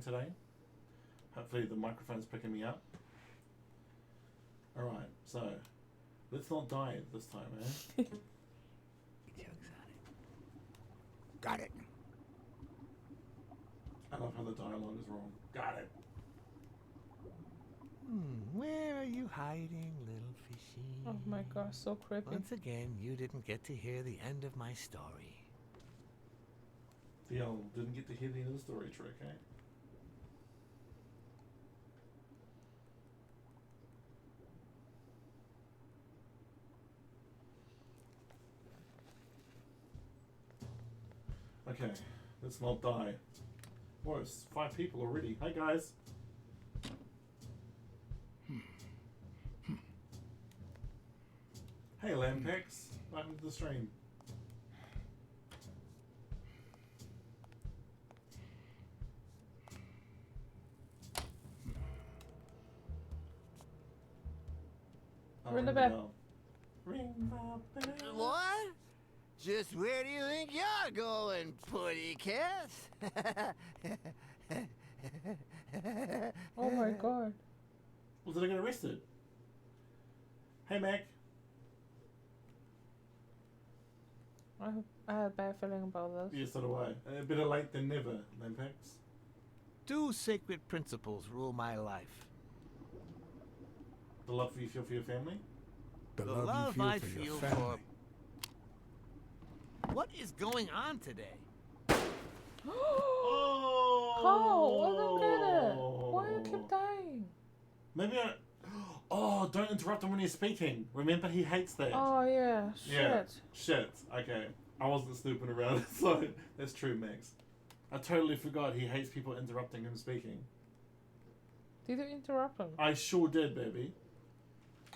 today. Hopefully the microphone's picking me up. Alright, so let's not die this time, eh? Got it. I love how the dialogue is wrong. Got it. Where are you hiding, little fishy? Oh my gosh, so creepy. Once again, you didn't get to hear the end of my story. The old didn't get to hear the end of the story trick, eh? Okay, let's not die. Whoa, it's 5 people already. Hi guys. Hey Lampex, welcome to the stream. Ring the bell. Ring the bell. What? Just where do you think you're going, putty cat? Oh my god. Was it get arrested? Hey Mac. I had a bad feeling about this. Yeah, so do I. Better late than never, Lampex. 2 sacred principles rule my life. The love you feel for your family? The love I feel for... What is going on today? Oh! How? I don't get it. Why do you keep dying? Maybe I... Oh, don't interrupt him when he's speaking. Remember, he hates that. Oh yeah, shit. Yeah, shit. Okay. I wasn't snooping around, so that's true, Max. I totally forgot he hates people interrupting him speaking. Did you interrupt him? I sure did, baby.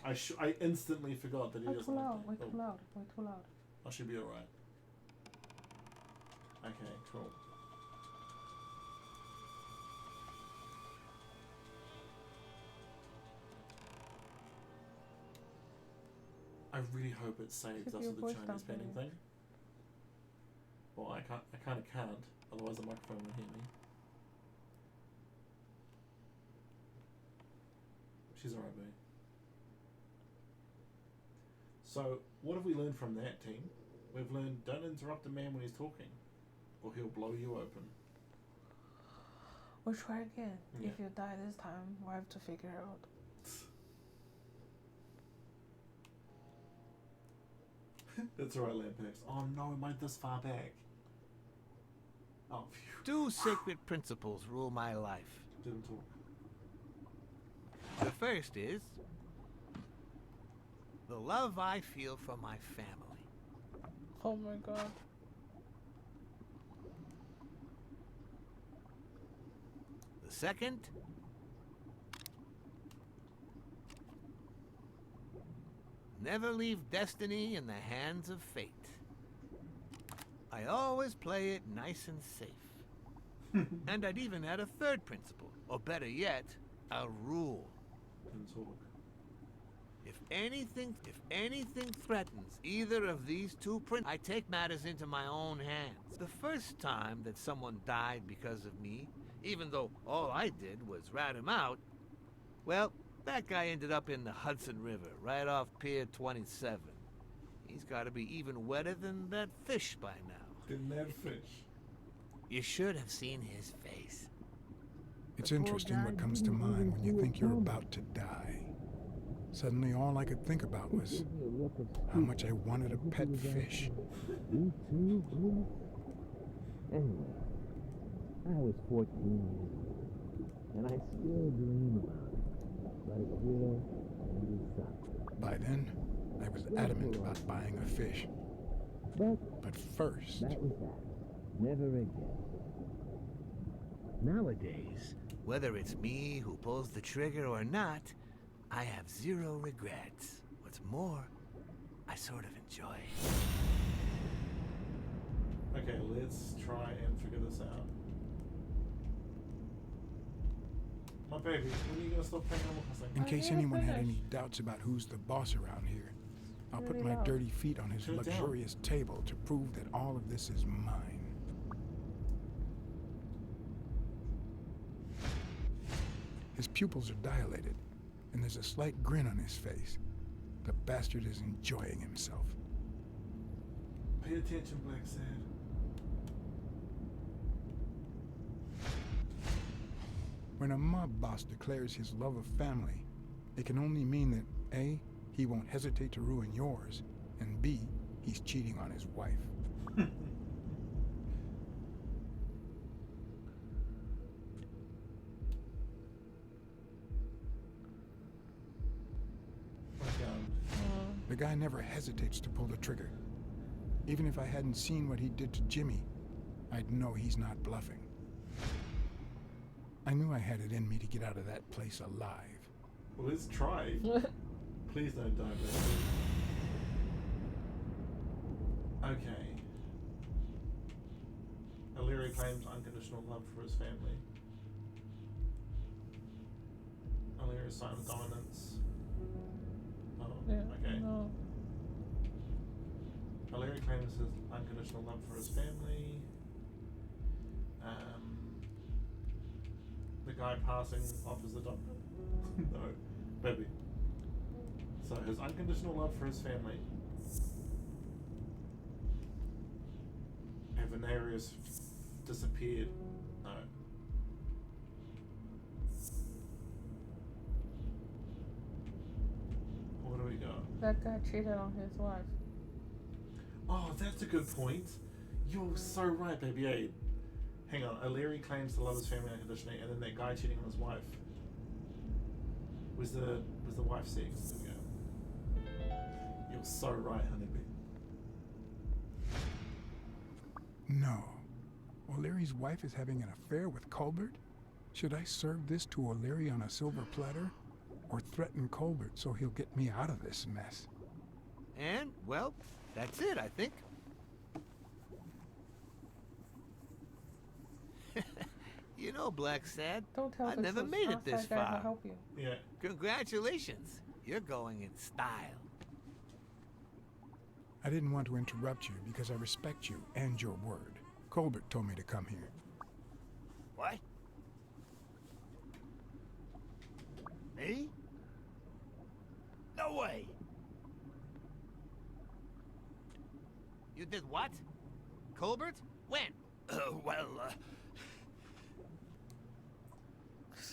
I instantly forgot that he Way doesn't too like loud, that. way too loud, way too loud. I should be alright. Okay, cool. I really hope it saves Should us be a with the voice Chinese down painting there. thing. Well, I kind of can't, otherwise the microphone will hear me. She's alright, babe. So, what have we learned from that, team? We've learned don't interrupt a man when he's talking, or he'll blow you open. We'll try again. Yeah. If you die this time, we'll have to figure it out. That's alright, Lampex. Oh no, am I this far back? Oh, phew. 2 sacred principles rule my life. Didn't talk. The first is the love I feel for my family. Oh my god. The second, never leave destiny in the hands of fate. I always play it nice and safe. And I'd even add a third principle, or better yet, a rule. Didn't talk. If anything threatens either of these 2 principles, I take matters into my own hands. The first time that someone died because of me, even though all I did was rat him out, well, that guy ended up in the Hudson River, right off Pier 27. He's got to be even wetter than that fish by now. Didn't have fish. You should have seen his face. It's interesting what comes to mind when you think you're about to die. Suddenly all I could think about was how much I wanted a pet fish. Anyway, I was 14 years old, and I still dream about it. Right here in the sun. By then, I was adamant about buying a fish. But first... That was that. Never again. Nowadays, whether it's me who pulls the trigger or not, I have 0 regrets. What's more, I sort of enjoy it. Okay, let's try and figure this out. My baby, when are you gonna stop playing Animal Crossing? In case anyone had any doubts about who's the boss around here, I'll put my dirty feet on his Turn it down. luxurious table to prove that all of this is mine. His pupils are dilated, and there's a slight grin on his face. The bastard is enjoying himself. Pay attention, Blacksad. When a mob boss declares his love of family, it can only mean that A, he won't hesitate to ruin yours, and B, he's cheating on his wife. The guy never hesitates to pull the trigger. Even if I hadn't seen what he did to Jimmy, I'd know he's not bluffing. I knew I had it in me to get out of that place alive. Well, let's try. Please don't die, Blacksad. Okay. O'Leary claims unconditional love for his family. O'Leary's sign of dominance. Oh, Yeah, okay. no. O'Leary claims his unconditional love for his family. The guy passing offers the dog. No, baby. So his unconditional love for his family. And Venarius disappeared. No. What do we got? That guy cheated on his wife. Oh, that's a good point. You're so right, baby. Hey, hang on. O'Leary claims to love his family unconditionally, and then that guy cheating on his wife. Was the wife sex? There we go. You're so right, honeybee. No. O'Leary's wife is having an affair with Colbert? Should I serve this to O'Leary on a silver platter? Or threaten Colbert so he'll get me out of this mess? And, well, that's it, I think. You know, Blacksad, Don't tell I this never was made it this outside guy to far. help you. Yeah. Congratulations. You're going in style. I didn't want to interrupt you because I respect you and your word. Colbert told me to come here. What? Me? No way. You did what? Colbert? When?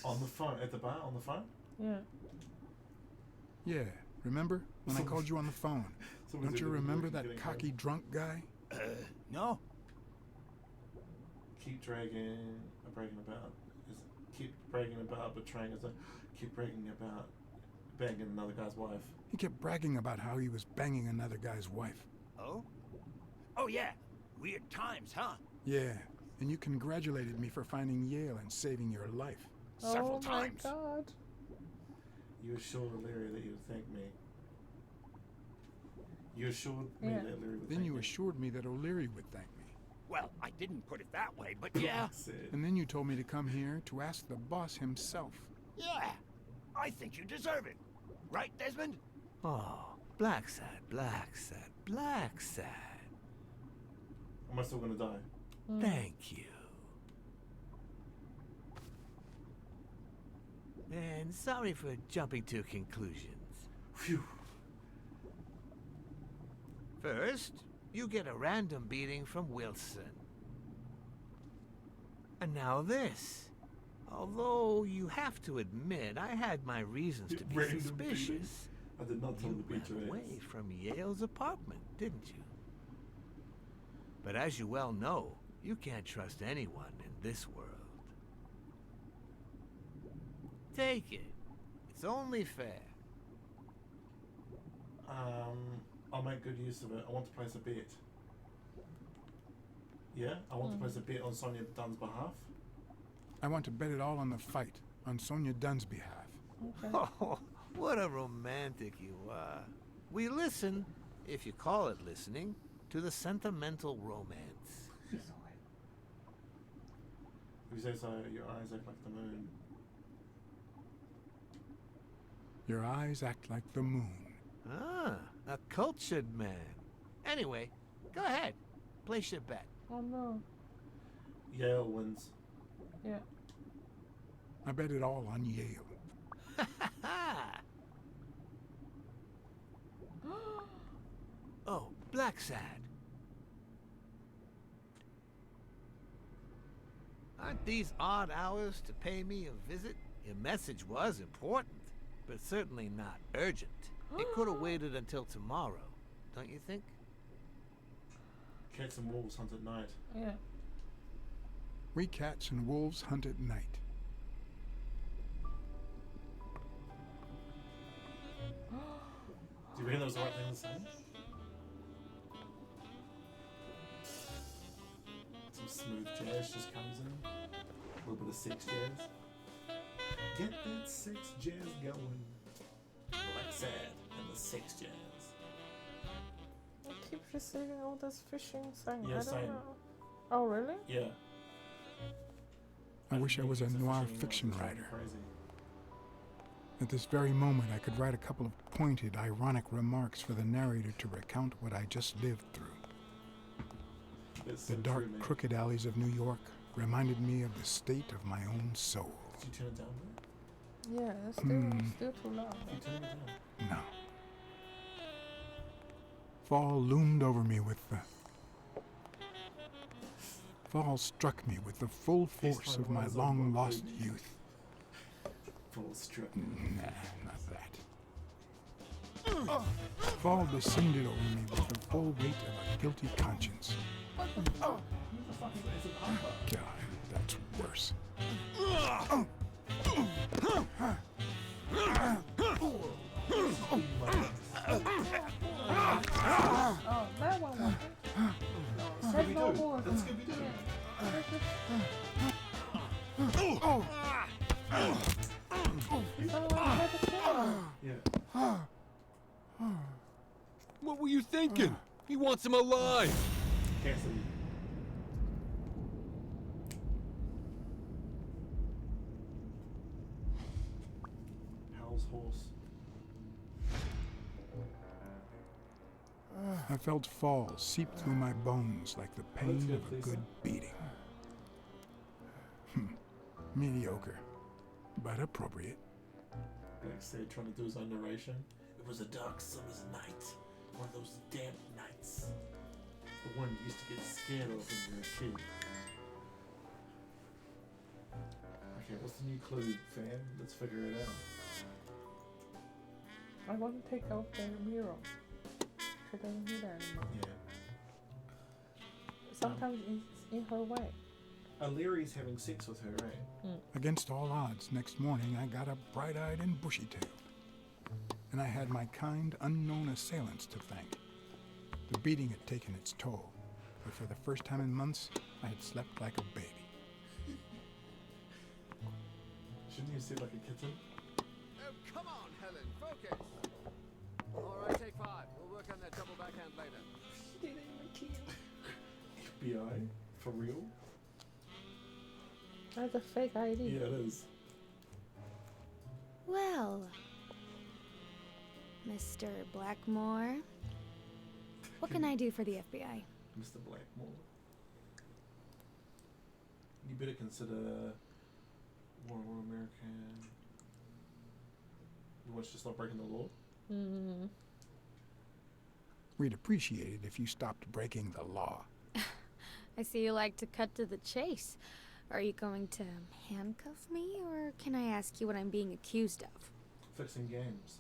On the phone, at the bar, on the phone? Yeah. Yeah, remember? When I called you on the phone. Don't you remember that cocky drunk guy? No. Keep bragging about, keep bragging about betraying his, keep bragging about banging another guy's wife. He kept bragging about how he was banging another guy's wife. Oh? Oh, yeah. Weird times, huh? Yeah, and you congratulated me for finding Yale and saving your life. Several times. Oh my God. You assured O'Leary that you would thank me. You assured me Yeah. that O'Leary would Then thank you me. assured me that O'Leary would thank me. Well, I didn't put it that way, but yeah. Said. And then you told me to come here to ask the boss himself. Yeah. I think you deserve it. Right, Desmond? Oh, Blacksad, Blacksad, Blacksad. Am I still gonna die? Thank you. And sorry for jumping to conclusions. Phew. First, you get a random beating from Wilson. And now this. Although you have to admit, I had my reasons to be Random suspicious. beating? I did not tell him You to beat ran your away ass. from Yale's apartment, didn't you? But as you well know, you can't trust anyone in this world. Take it. It's only fair. I'll make good use of it. I want to place a bet. Yeah, I want to place a bet on Sonia Dunn's behalf. I want to bet it all on the fight, on Sonia Dunn's behalf. Okay. Oh, what a romantic you are. We listen, if you call it listening, to the sentimental romance. If you say so, your eyes act like the moon. Your eyes act like the moon. Ah, a cultured man. Anyway, go ahead. Place your bet. Oh no. Yale wins. Yeah. I bet it all on Yale. Oh, Blacksad. Aren't these odd hours to pay me a visit? Your message was important, but certainly not urgent. It could have waited until tomorrow, don't you think? Cats and wolves hunt at night. Yeah. We cats and wolves hunt at night. Do you reckon that was the right thing to say? Some smooth jazz just comes in. A little bit of sex jazz. Get that sex jazz going. Blacksad and the sex jazz. I keep receiving all this phishing thing. Yeah, I same. don't know. Oh, really? Yeah. I wish I was a It's noir phishing fiction email. It's writer. Crazy. At this very moment, I could write a couple of pointed, ironic remarks for the narrator to recount what I just lived through. It's The so dark, true, man. crooked alleys of New York reminded me of the state of my own soul. Did you turn it down, bro? Yeah, it's still too loud. You turned it down. No. Fall loomed over me with the... Fall struck me with the full force of my long-lost youth. Full struck. Nah, not that. Fall descended over me with the full weight of a guilty conscience. God, that's worse. Oh, that one was Said no Scooby-Doo. more. That's Scooby-Doo. Yeah. What were you thinking? He wants him alive. Cassidy. Howl's horse. I felt fall seep through my bones like the pain That's good, of a Lisa. good beating. Mediocre, but appropriate. Blacksad trying to do his own narration. It was a dark summer's night. One of those damp nights. The one you used to get scared of when you were a kid. Okay, what's the new clue, fam? Let's figure it out. I want to take out the mirror. She doesn't do that anymore. Yeah. Sometimes it's in her way. O'Leary's having sex with her, eh? Against all odds, next morning I got up bright-eyed and bushy-tailed. And I had my kind, unknown assailants to thank. The beating had taken its toll, but for the first time in months, I had slept like a baby. Shouldn't you sit like a kitten? Oh, come on, Helen, focus. All right, take 5. We'll work on that double backhand later. She didn't even kill. FBI? For real? That's a fake ID. Yeah, it is. Well, Mr. Blackmore, what can I do for the FBI? Mr. Blackmore. You better consider War American. You want us to stop breaking the law? Mm-hmm. We'd appreciate it if you stopped breaking the law. I see you like to cut to the chase. Are you going to handcuff me, or can I ask you what I'm being accused of? Fixing games.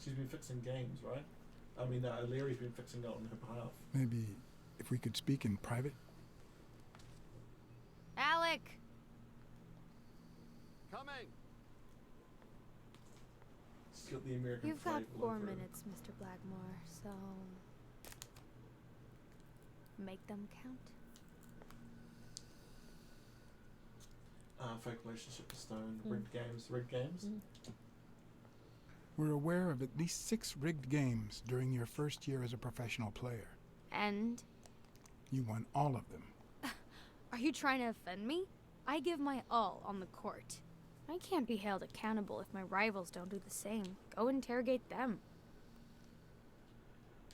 She's been fixing games, right? I mean, Larry's been fixing it on her behalf. Maybe if we could speak in private? Alec! Coming. She's got the American You've got flag all 4 over her. minutes, Mr. Blackmore, so... make them count. Fake relationship with Stone, rigged games, rigged games. We're aware of at least 6 rigged games during your first year as a professional player. And? You won all of them. Are you trying to offend me? I give my all on the court. I can't be held accountable if my rivals don't do the same. Go interrogate them.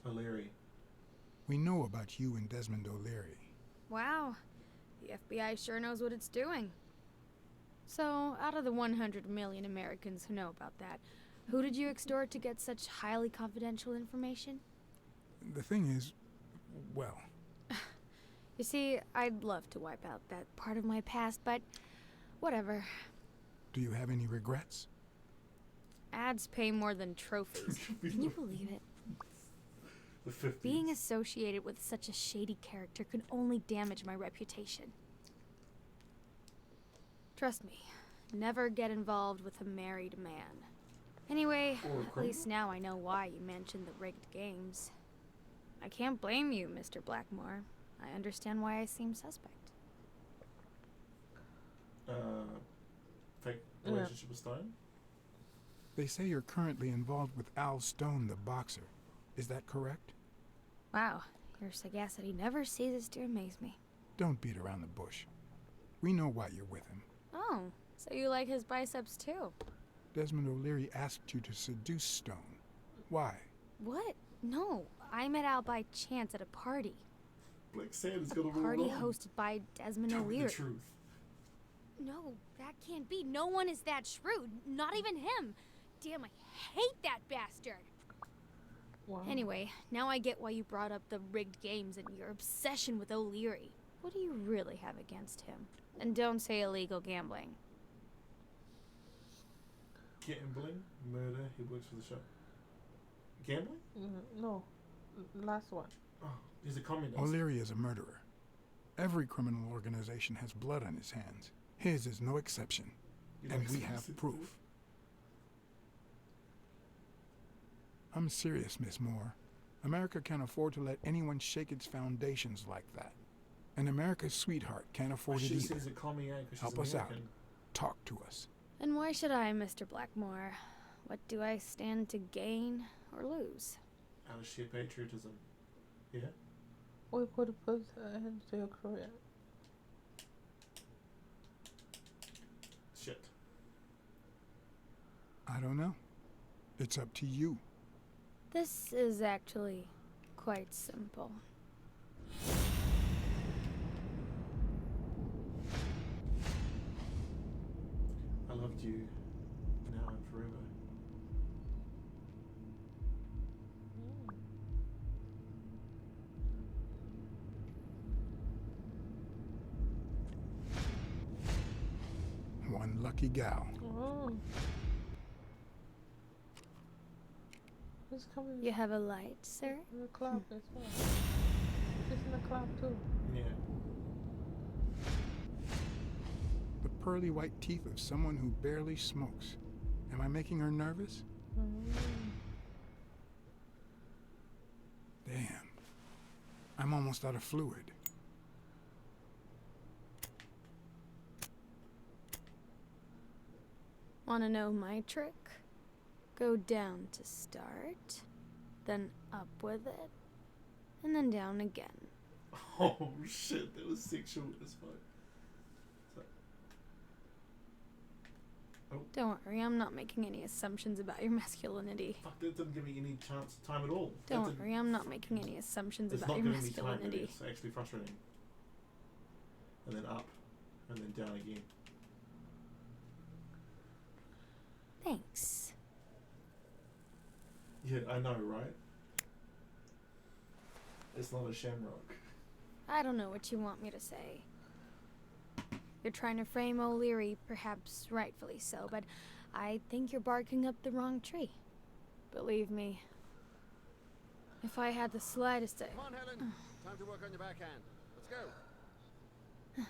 O'Leary. We know about you and Desmond O'Leary. Wow, the FBI sure knows what it's doing. So, out of the 100 million Americans who know about that, who did you extort to get such highly confidential information? The thing is, well, You see, I'd love to wipe out that part of my past, but whatever. do you have any regrets? Ads pay more than trophies. Can you believe it? The 50s. Being associated with such a shady character can only damage my reputation. Trust me, never get involved with a married man. Anyway, at least now I know why you mentioned the rigged games. I can't blame you, Mr. Blackmore. I understand why I seem suspect. Fake relationship with Stone? They say you're currently involved with Al Stone, the boxer. Is that correct? Wow, your sagacity never ceases to amaze me. Don't beat around the bush. We know why you're with him. Oh, so you like his biceps too? Desmond O'Leary asked you to seduce Stone. Why? What? No, I met Al by chance at a party. Blacksad is A gonna party roll on. hosted by Desmond Tell me the O'Leary. truth. No, that can't be. No one is that shrewd. Not even him. Damn, I hate that bastard. Wow. Anyway, now I get why you brought up the rigged games and your obsession with O'Leary. What do you really have against him? And don't say illegal gambling. Gambling, murder, he works for the shop. Gambling? No, last one. Oh, he's a communist. O'Leary is a murderer. Every criminal organization has blood on his hands. His is no exception. You And like we have sensitive? proof. I'm serious, Miss Moore. America can't afford to let anyone shake its foundations like that. And America's sweetheart can't afford it She either. says a commie, because she's Help us out. American. Talk to us. And why should I, Mr. Blackmore? What do I stand to gain or lose? Out of sheer patriotism. Yeah? We could put into your career. Shit. I don't know. It's up to you. This is actually quite simple. I loved you now and forever. One lucky gal. Oh. Who's coming You have a light, sir? in the club as well? She's in the club too. Yeah. The pearly white teeth of someone who barely smokes. Am I making her nervous? Damn. I'm almost out of fluid. Wanna know my trick? Go down to start, then up with it, and then down again. Oh shit, that was sexual as fuck. So, Don't worry, I'm not making any assumptions about your masculinity. fuck, that didn't give me any chance, time at all. That Don't didn't- worry, I'm not making any assumptions It's about not your giving me time, really. masculinity. It's actually frustrating. And then up, and then down again. Thanks. Yeah, I know, right? It's not a shamrock. I don't know what you want me to say. You're trying to frame O'Leary, perhaps rightfully so, but I think you're barking up the wrong tree. Believe me, if I had the slightest... Come on, Helen. Time to work on your backhand. Let's go.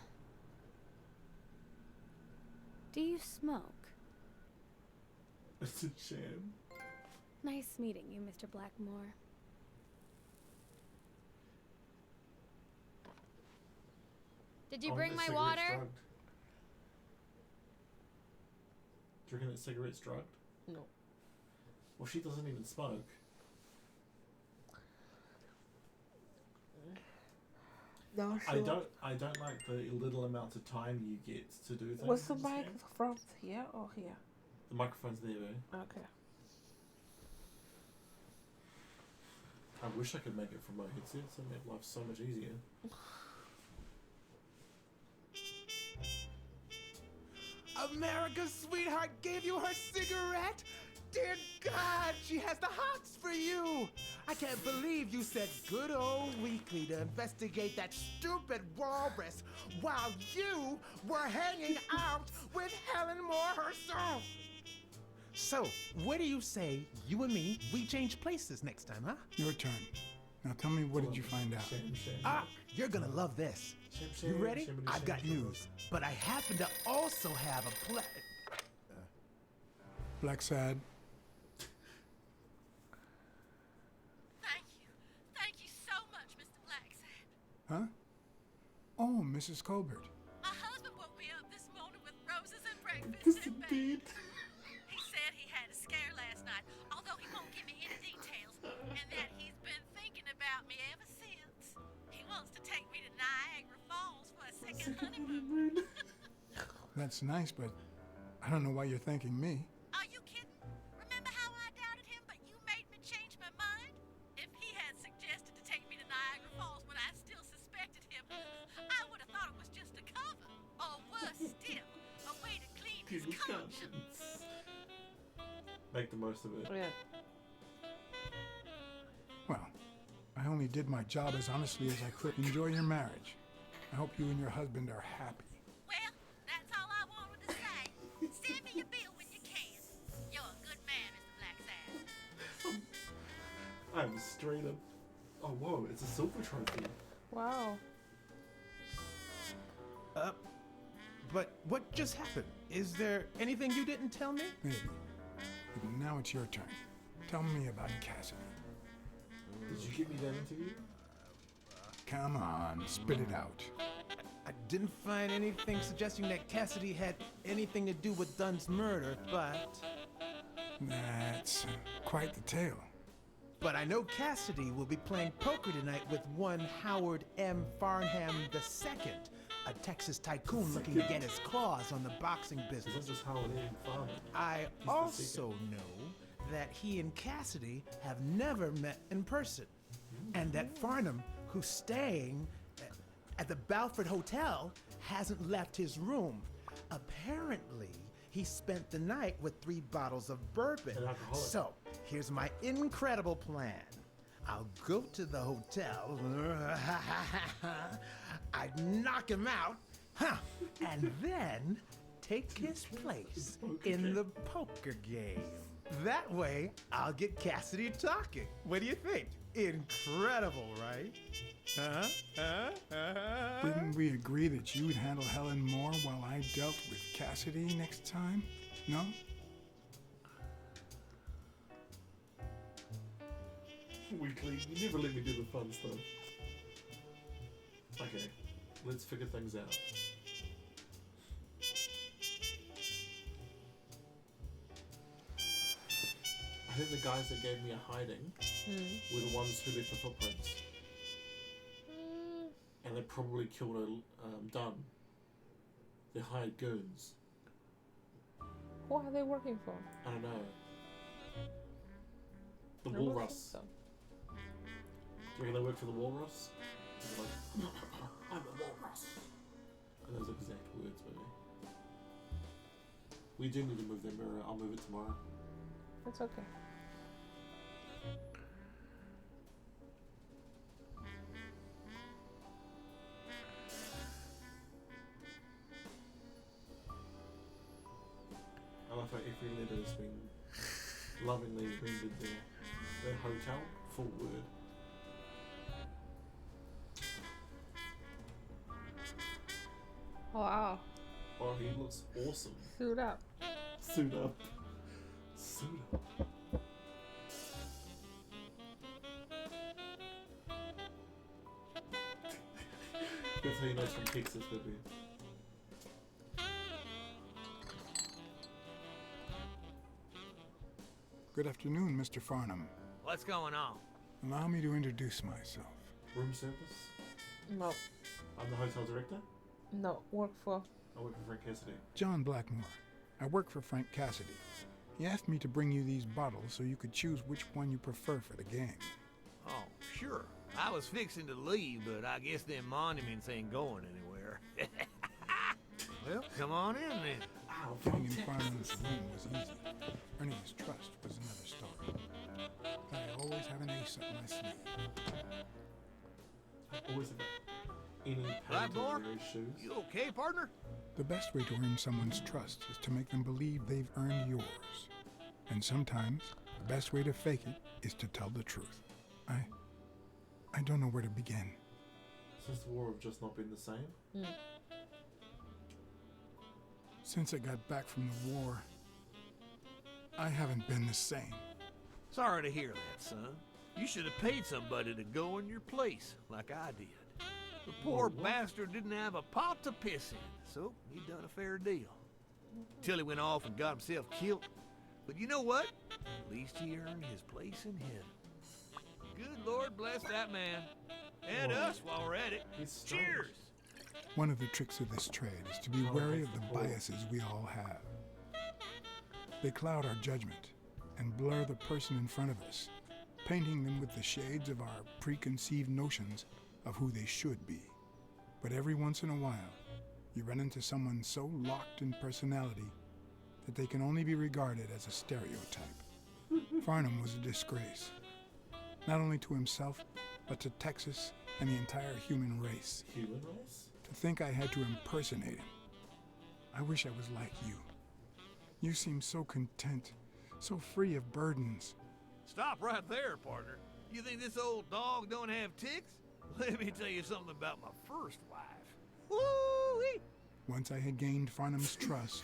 Do you smoke? It's a sham. Nice meeting you, Mr. Blackmore. Did you Oh, bring that my cigarette's water? drugged. Do you reckon that cigarette's drugged? No. Well, she doesn't even smoke. No, I sure. don't like the little amounts of time you get to do things. Was the in this mic game. from here or here? The microphone's there, though. Okay. I wish I could make it from my headset, so it make life so much easier. America's sweetheart gave you her cigarette? Dear God, she has the hots for you! I can't believe you said good old Weekly to investigate that stupid walrus while you were hanging out with Helen Moore herself! So, what do you say, you and me, we change places next time, huh? Your turn. Now tell me, what did you find out? Ah, you're gonna love this. You ready? I've got news. But I happen to also have a Blacksad, Thank you so much, Mr. Blacksad. huh? Oh, Mrs. Colbert. My husband woke me up this morning with roses and breakfast in bed. He said he had a scare last night, although he won't give me any details, and that he's been thinking about me ever since. He wants to take me to Niagara Falls for a second honeymoon. That's nice, but I don't know why you're thanking me. Are you kidding? Remember how I doubted him, but you made me change my mind? If he had suggested to take me to Niagara Falls when I still suspected him, I would have thought it was just a cover. Or worse still, a way to clean his conscience. Make the most of it. Yeah. Well, I only did my job as honestly as I could. Enjoy your marriage. I hope you and your husband are happy. Well, that's all I wanted to say. Send me your bill when you can. You're a good man, Mr. Blacksad. I'm straight up. Oh, whoa, it's a silver trophy. Wow. But what just happened? Is there anything you didn't tell me? Maybe. But now it's your turn. Tell me about Cassidy. Did you give me that interview? Come on, spit it out. I didn't find anything suggesting that Cassidy had anything to do with Dunn's murder, but That's quite the tale. I know Cassidy will be playing poker tonight with one Howard M. Farnham II, a Texas tycoon looking to get his claws on the boxing Is business. that just how it is, farming? I the also know that he and Cassidy have never met in person, and that Farnham, who's staying at the Balford Hotel, hasn't left his room. Apparently, he spent the night with 3 bottles of bourbon. An alcoholic. So, here's my incredible plan. I'll go to the hotel, I'd knock him out, and then take his place in the poker game. That way, I'll get Cassidy talking. What do you think? Incredible, right? Didn't we agree that you would handle Helen Moore while I dealt with Cassidy next time? No? Weekly, you never let me do the fun stuff. Okay, let's figure things out. I think the guys that gave me a hiding were the ones who left the footprints. And they probably killed a Dunn. They're hired goons. Who are they working for? I don't know. The I don't Walrus. think so. Do you reckon they work for the Walrus? And they're like, I'm the Walrus. And those exact words, maybe. We do need to move that mirror. I'll move it tomorrow. It's okay. I love how every letter has been lovingly rendered there. The hotel, full word. Wow. Oh, he looks awesome. Suit up. Suit up. Suit up. That's how you know it's from Texas, baby. Good afternoon, Mr. Farnham. What's going on? Allow me to introduce myself. Room service? No. I'm the hotel director. No. Work for. I work for Frank Cassidy. John Blackmore. I work for Frank Cassidy. He asked me to bring you these bottles so you could choose which one you prefer for the game. Oh, sure. I was fixing to leave, but I guess them monuments ain't going anywhere. Well, come on in then. Ow, Getting in Texas. Farnham's room was easy. Earning his trust was another story. But I always have an ace up my sleeve. I always have any paint Blackmore? on their shoes. You okay, partner? The best way to earn someone's trust is to make them believe they've earned yours. And sometimes, the best way to fake it is to tell the truth. I don't know where to begin. Since the war have just not been the same. Since I got back from the war, I haven't been the same. Sorry to hear that, son. You should have paid somebody to go in your place, like I did. The poor bastard didn't have a pot to piss in, so he done a fair deal. Till he went off and got himself killed. But you know what? At least he earned his place in heaven. Good Lord bless that man. And us while we're at it. He's strange. Cheers! One of the tricks of this trade is to be wary of the biases we all have. They cloud our judgment and blur the person in front of us, painting them with the shades of our preconceived notions of who they should be. But every once in a while, you run into someone so locked in personality that they can only be regarded as a stereotype. Farnham was a disgrace, not only to himself, but to Texas and the entire human race. Human race? To think I had to impersonate him. I wish I was like you. You seem so content, so free of burdens. Stop right there, partner. You think this old dog don't have ticks? Let me tell you something about my first wife. Woo-wee! Once I had gained Farnham's trust,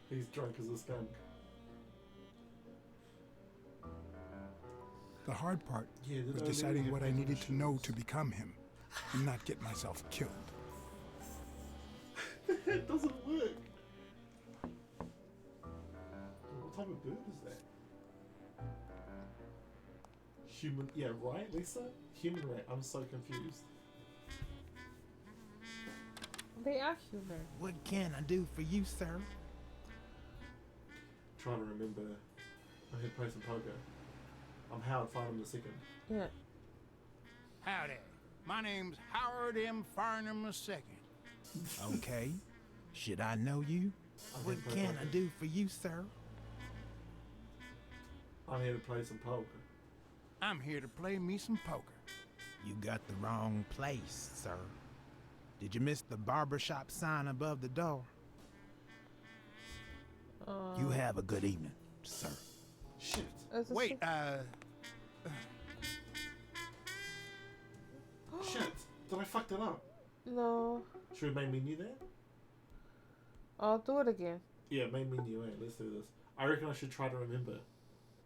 He's drunk as a skunk. the hard part Yeah, was they deciding have what I paint on needed their to know shoes. to become him and not get myself killed. It doesn't work. What type of bird is that? Human, yeah, right, Lisa? Human rat, I'm so confused. They are human. What can I do for you, sir? Trying to remember. I had play some poker. I'm Howard Farnham II. Yeah. Howdy. My name's Howard M. Farnham II. Okay. Should I know you? What can I do for you, sir? I'm here to play some poker. I'm here to play me some poker. You got the wrong place, sir. Did you miss the barbershop sign above the door? You have a good evening, sir. Shit. It's a Wait, shit. Shit. Did I fuck that up? No. Should we make menu there? I'll do it again. Yeah, main menu, eh? Let's do this. I reckon I should try to remember.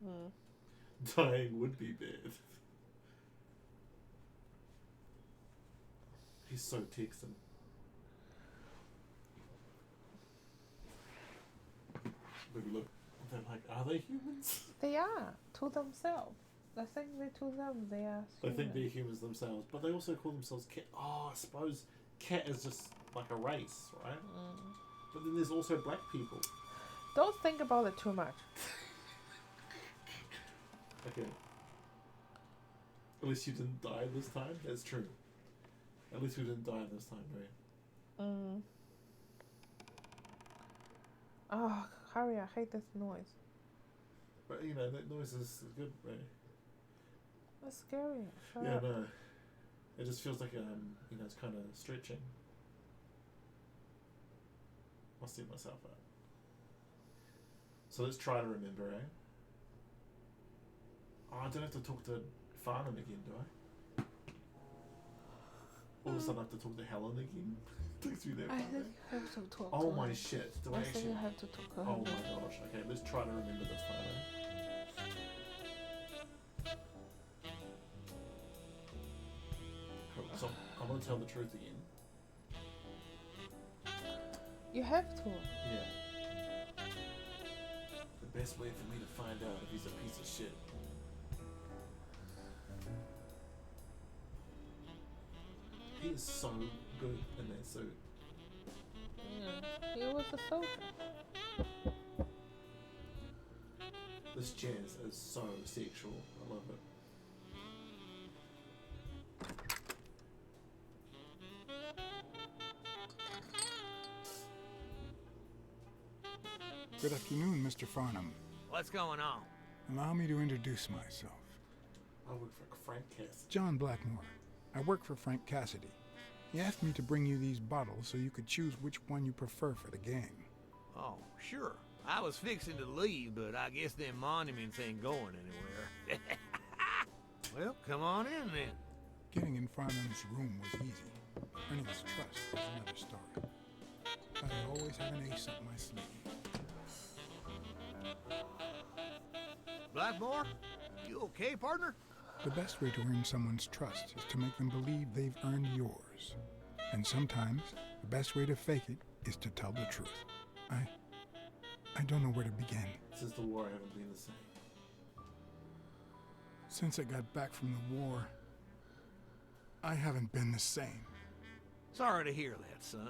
Hmm. Dying would be bad. He's so Texan. Maybe look. They're like, are they humans? They are to themselves. I think they to them they are. They think human. they're humans themselves, but they also call themselves cat. Oh, I suppose cat is just like a race, right? But then there's also black people. Don't think about it too much. Okay. At least you didn't die this time. That's true. At least we didn't die this time, right? Oh, Harry, I hate this noise. But you know that noise is good, right? That's scary. Shut Yeah, up. no. It just feels like you know, it's kind of stretching. I'll see myself out. So let's try to remember, eh? Oh, I don't have to talk to Farnham again, do I? All of a sudden I have to talk to Helen again? Takes me that I far, think eh? you have to talk Oh to my her. shit. Do I I think actually... you have to talk to her. Oh my gosh. Okay, let's try to remember this time, eh? Cool. So I'm gonna tell the truth again. You have to. Yeah. The best way for me to find out if he's a piece of shit He is so good in that suit. Yeah, he was a soldier. This jazz is so sexual. I love it. Good afternoon, Mr. Farnham. What's going on? Allow me to introduce myself. I work for Frank Cassidy. John Blackmore. I work for Frank Cassidy. He asked me to bring you these bottles so you could choose which one you prefer for the gang. Oh, sure. I was fixing to leave, but I guess them monuments ain't going anywhere. Well, come on in then. Getting in Farnham's room was easy. Earning his trust was another story. But I always have an ace up my sleeve. Blackmore? You okay, partner? The best way to earn someone's trust is to make them believe they've earned yours. And sometimes, the best way to fake it is to tell the truth. I don't know where to begin. Since the war, I haven't been the same. Since I got back from the war, I haven't been the same. Sorry to hear that, son.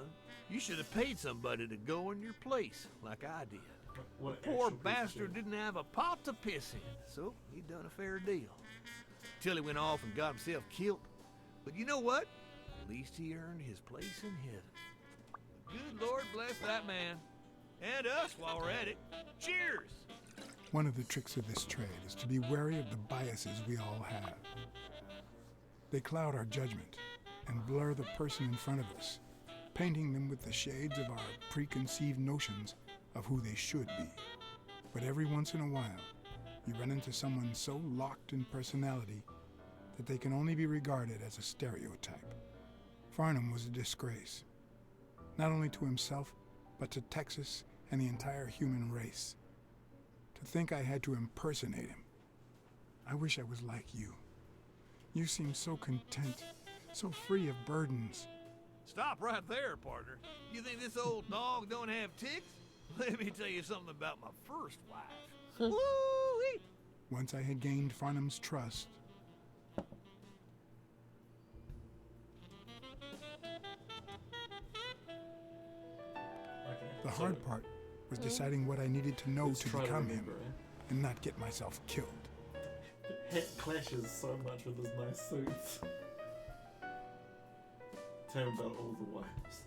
You should have paid somebody to go in your place, like I did. What The poor bastard didn't have a pot to piss in, so he done a fair deal. Till he went off and got himself killed. But you know what? At least he earned his place in heaven. Good Lord bless that man. And us while we're at it. Cheers! One of the tricks of this trade is to be wary of the biases we all have. They cloud our judgment and blur the person in front of us, painting them with the shades of our preconceived notions of who they should be. But every once in a while, you run into someone so locked in personality that they can only be regarded as a stereotype. Farnham was a disgrace, not only to himself, but to Texas and the entire human race. To think I had to impersonate him. I wish I was like you. You seem so content, so free of burdens. Stop right there, partner. You think this old dog don't have ticks? Let me tell you something about my first wife. Woo-wee! Once I had gained Farnham's trust, the hard part was deciding what I needed to know to become him and not get myself killed. The hat clashes so much with his nice suits. Tell him about all the wives.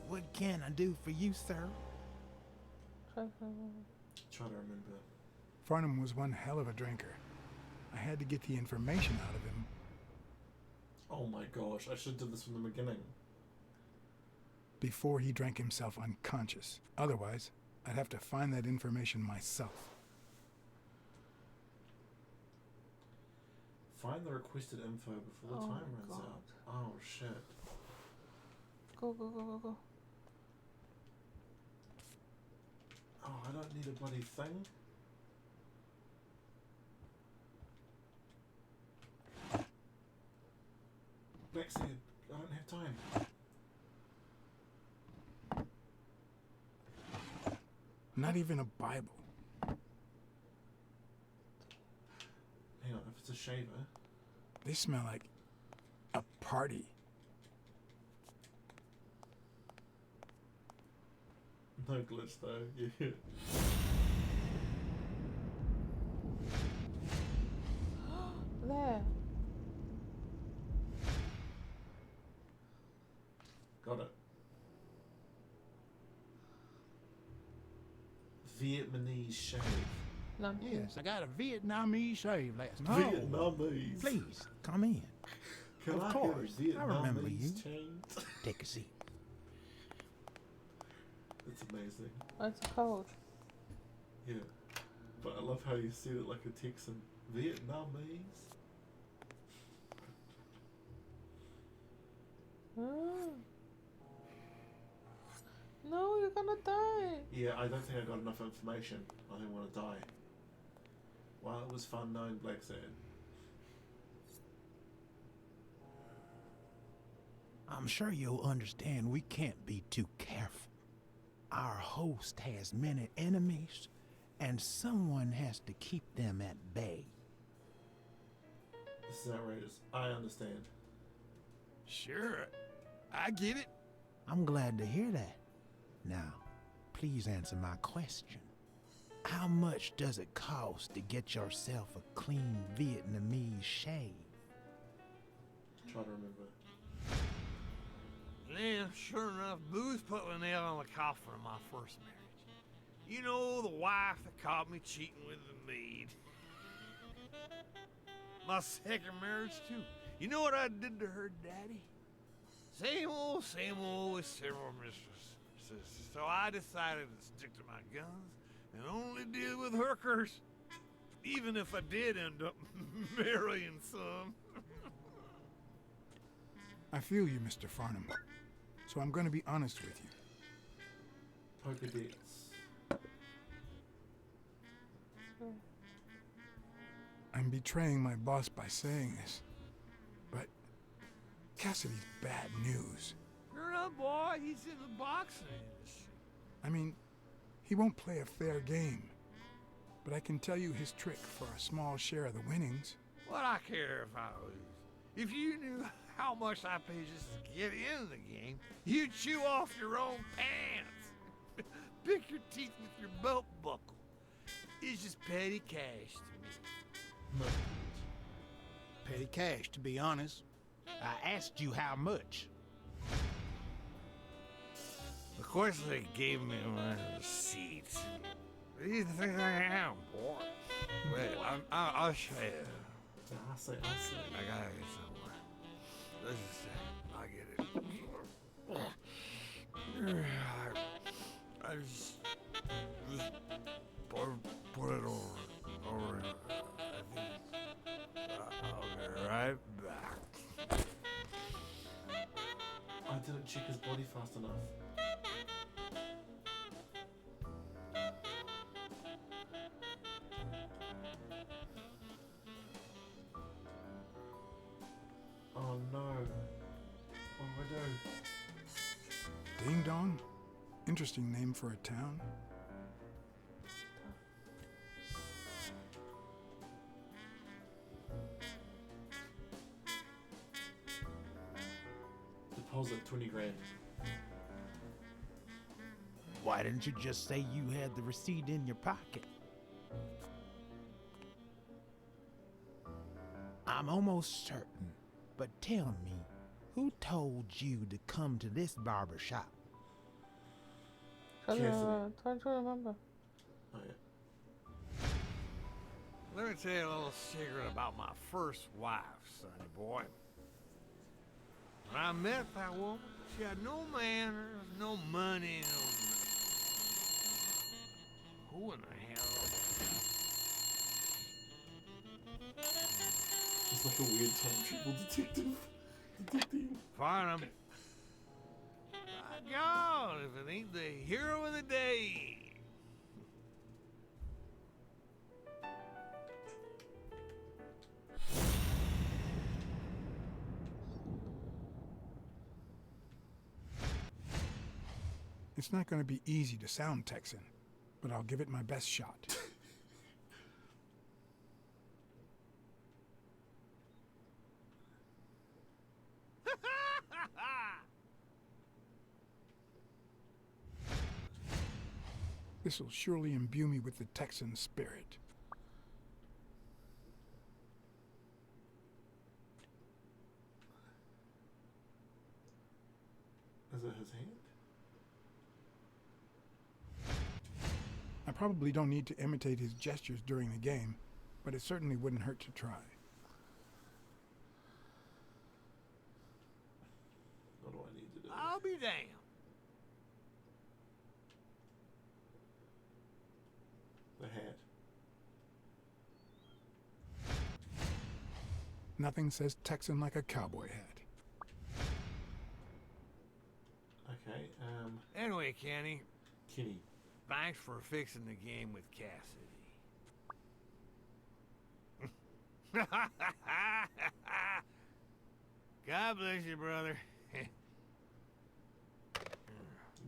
What can I do for you, sir? Try to remember. Farnham was one hell of a drinker. I had to get the information out of him. Oh my gosh, I should have done this from the beginning. Before he drank himself unconscious. Otherwise, I'd have to find that information myself. Find the requested info before the time runs out. Oh shit. Go, go, go, go, go. Oh, I don't need a bloody thing. Blacksad, I don't have time. Not even a Bible. Hang on, if it's a shaver. They smell like a party. No glitch though, yeah. There. Got it. Vietnamese shave. None. Yes, I got a Vietnamese shave last night. Vietnamese. Please, come in. Can Of I course, get a I remember Vietnamese you. chain? Take a seat. It's amazing. It's cold. Yeah. But I love how you said it like a Texan. Vietnamese? No, you're gonna die. Yeah, I don't think I got enough information. I don't want to die. Well, it was fun knowing Blacksad. I'm sure you'll understand we can't be too careful. Our host has many enemies, and someone has to keep them at bay. This is outrageous. I understand. Sure, I get it. I'm glad to hear that. Now, please answer my question. How much does it cost to get yourself a clean Vietnamese shave? Try to remember. Yeah, sure enough, Booze put the nail on the coffin of my first marriage. You know, the wife that caught me cheating with the maid. My second marriage, too. You know what I did to her daddy? Same old with several mistresses. So I decided to stick to my guns and only deal with hookers. Even if I did end up marrying some. I feel you, Mr. Farnham. So I'm going to be honest with you. Poker dates. I'm betraying my boss by saying this, but Cassidy's bad news. Sure enough, boy, he's in the boxing industry. I mean, he won't play a fair game, but I can tell you his trick for a small share of the winnings. What I care if I lose? If you knew how much I pay just to get in the game, you'd chew off your own pants. Pick your teeth with your belt buckle. It's just petty cash to me. Petty cash, to be honest. I asked you how much. Of course they gave me my receipt. What do you think I am, boy? Wait, I'll show you. I see. I gotta get somewhere. Let's just say, I'll get it. I just put it over. I think I'll be right back. I didn't check his body fast enough. Oh no. What do I do? Ding Dong? Interesting name for a town. Deposit 20 grand. Why didn't you just say you had the receipt in your pocket? I'm almost certain, but tell me, who told you to come to this barber shop? Trying to remember. Oh yeah. Let me tell you a little secret about my first wife, sonny boy. When I met that woman, she had no manners, no money, no nothing. Who in the hell? It's like a weird time travel detective. Farnham. My God, if it ain't the hero of the day. It's not going to be easy to sound Texan, but I'll give it my best shot. This will surely imbue me with the Texan spirit. Is it his hand? I probably don't need to imitate his gestures during the game, but it certainly wouldn't hurt to try. What do I need to do? I'll be damned. The hat. Nothing says Texan like a cowboy hat. Okay, Anyway, Kenny, Kenny. thanks for fixing the game with Cassidy. God bless you, brother.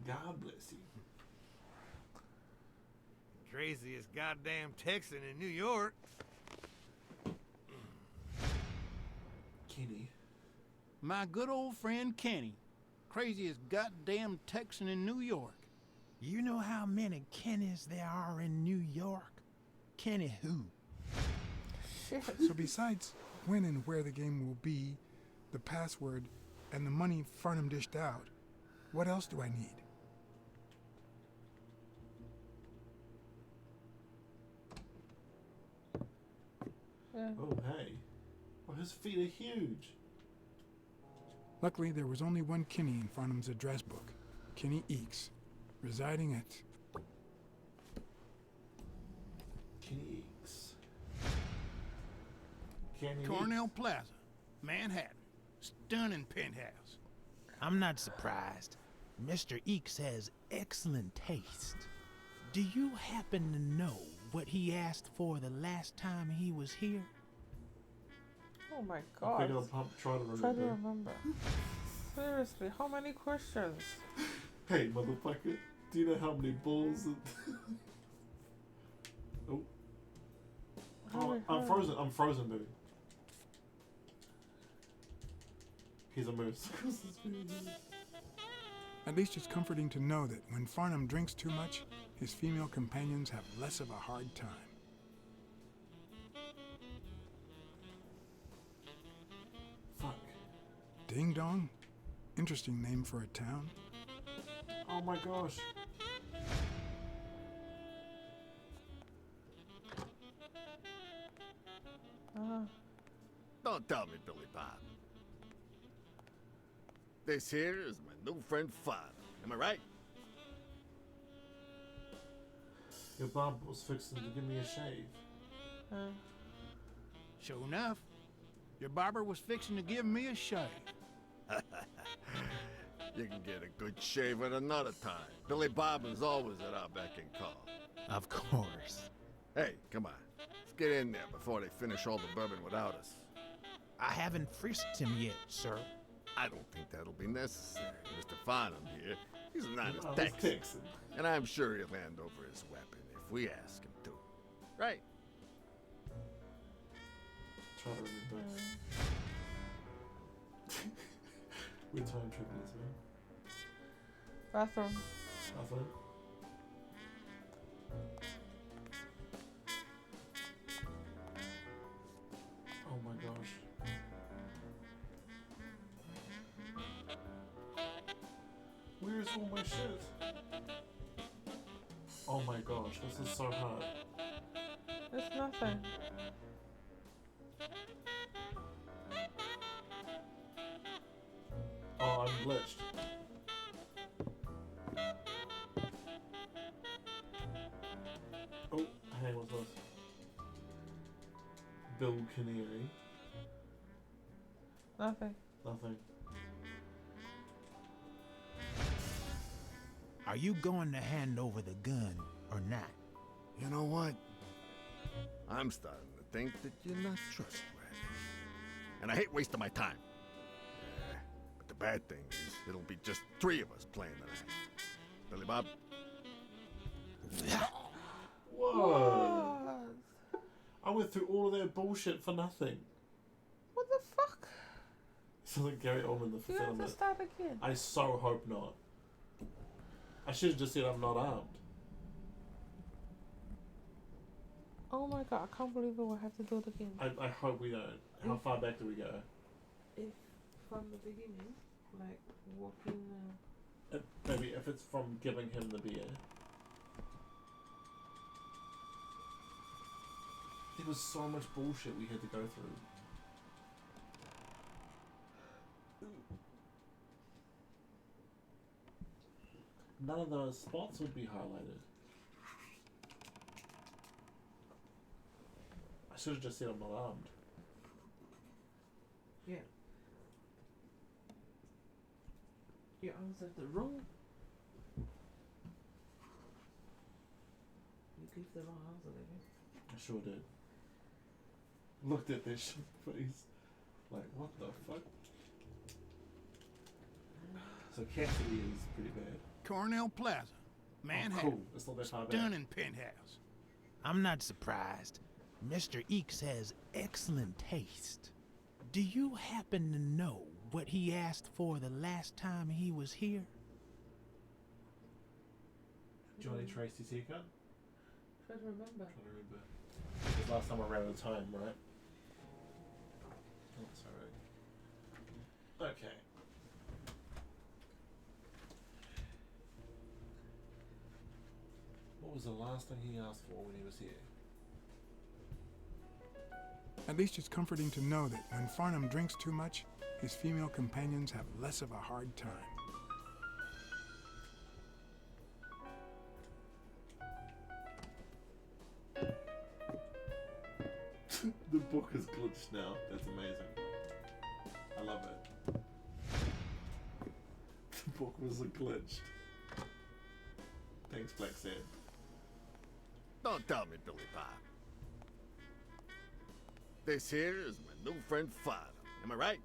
God bless you. Craziest goddamn Texan in New York. Kenny. My good old friend Kenny. Craziest goddamn Texan in New York. You know how many Kennys there are in New York? Kenny who? Shit. So besides when and where the game will be, the password, and the money Farnham dished out, what else do I need? Yeah. Oh, hey. Oh, his feet are huge. Luckily, there was only one Kenny in Farnham's address book, Kenny Eakes, residing at... Kenny Eakes. Kenny Cornell Eakes. Plaza, Manhattan. Stunning penthouse. I'm not surprised. Mr. Eakes has excellent taste. Do you happen to know what he asked for the last time he was here? Oh my Big god. old pump, try to remember. Try to remember. Seriously, how many questions? Hey, motherfucker. Do you know how many balls? Oh. Oh, I'm frozen. I'm frozen, baby. He's a moose. At least it's comforting to know that when Farnham drinks too much, his female companions have less of a hard time. Fuck. Ding Dong? Interesting name for a town. Oh my gosh. Don't tell me, Billy Bob. This here is my new friend Father. Am I right? Your Bob was fixing to give me a shave. Sure enough, your barber was fixing to give me a shave. You can get a good shave at another time. Billy Bob is always at our beck and call. Of course. Hey, come on. Let's get in there before they finish all the bourbon without us. I haven't frisked him yet, sir. I don't think that'll be necessary. Mr. Farnham here, he's an honest Oh, Texan. Texan. And I'm sure he'll hand over his weapon if we ask him to. Right? Try to remember. We're time triplets, man. Bathroom. Nothing. Oh my gosh. Where's all my shit? Oh my gosh, this is so hard. It's nothing. Oh, I'm glitched. Oh, hey, what's this? Bill Canary. Nothing. Nothing. Are you going to hand over the gun or not? You know what? I'm starting to think that you're not trustworthy. And I hate wasting my time. Yeah, but the bad thing is, it'll be just 3 of us playing tonight. Billy Bob? Whoa! I went through all of their bullshit for nothing. What the fuck? It's like Gary Oldman, the You have to fulfillment. start again. I so hope not. I should have just said I'm not armed. Oh my god, I can't believe it will have to do it again. I hope we don't. How far back do we go? If from the beginning, like walking. Maybe if it's from giving him the beer. There was so much bullshit we had to go through. None of those spots would be highlighted. I should have just said I'm not armed. Yeah. You answered the wrong. You gave the wrong answer, didn't you? I sure did. Looked at this face. Like, what the fuck? So Cassidy is pretty bad. Cornell Plaza, Oh, Manhattan. cool. It's not that far back. Stunning penthouse. I'm not surprised. Mr. Eeks has excellent taste. Do you happen to know what he asked for the last time he was here? Johnny Tracy's haircut? Try to remember. Trying to remember. It was last time I ran out of time, right? Oh, sorry. Okay. What was the last thing he asked for when he was here? At least it's comforting to know that when Farnham drinks too much, his female companions have less of a hard time. The book is glitched now. That's amazing. I love it. The book was glitched. Thanks, Blacksad. Don't tell me, Billy Bob. This here is my new friend Father. Am I right?